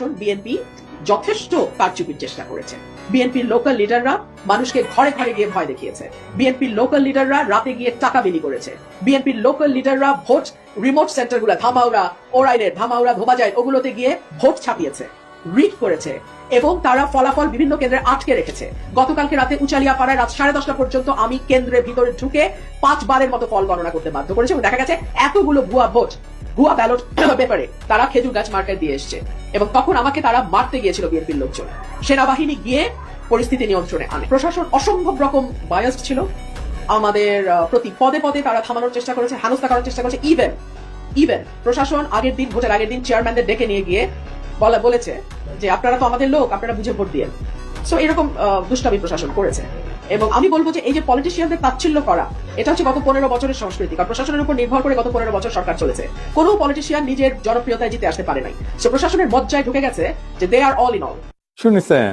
প্রশাসন বিএনপি যথেষ্ট কারচুপির চেষ্টা করেছে। বিএনপির লোকাল লিডাররা মানুষকে ঘরে ঘরে গিয়ে ভয় দেখিয়েছে। বিএনপির লোকাল লিডাররা রাতে গিয়ে টাকা বিলি করেছে। বিএনপির লোকাল লিডাররা ভোট রিমোট সেন্টারগুলো ধামাউড়া, ওরাইলের ধামাউড়া, ধোবাজাই ওগুলোতে গিয়ে ভোট ছাপিয়েছে, রিড করেছে এবং তারা ফলাফল বিভিন্ন কেন্দ্রে আটকে রেখেছে। গতকালকে রাতে উচালিয়াপাড়ায় রাত 10:30 পর্যন্ত আমি কেন্দ্রের ভিতরে ঢুকে 5 বারের মতো ফল গণনা করতে বাধ্য করেছি এবং দেখা গেছে এতগুলো ভুয়া ভোট, ভুয়া ব্যালট পেপারে তারা খেজুর গাছ মার্কায় দিয়ে এসছে এবং তখন আমাকে তারা মারতে গিয়েছিল বিএনপির লোকজন। সেনাবাহিনী গিয়ে পরিস্থিতি নিয়ন্ত্রণে আনে। প্রশাসন অসম্ভব রকম বায়াসড ছিল আমাদের প্রতি, পদে পদে তারা থামানোর চেষ্টা করেছে, হেনস্থা করার চেষ্টা করেছে। ইভেন প্রশাসন আগের দিন, ভোটের আগের দিন চেয়ারম্যানদের ডেকে নিয়ে গিয়ে বলেছে যে আপনারা তো আমাদের লোক, আপনারা বুঝে ভোট দিয়ে। সো এরকম দুষ্টামি প্রশাসন করেছে এবং আমি বলবো যে এই যে পলিটিশিয়ানদের তাচ্ছিল্য করা, এটা হচ্ছে গত 15 বছরের সংস্কৃতি। কারণ প্রশাসনের উপর নির্ভর করে গত 15 বছর সরকার চলেছে। কোনো পলিটিশিয়ান নিজের জনপ্রিয়তায় জিতে আসতে পারে নাই। সো প্রশাসনের মজ্জায় ঢুকে গেছে যে দে আর অল ইন অল। শুনেছেন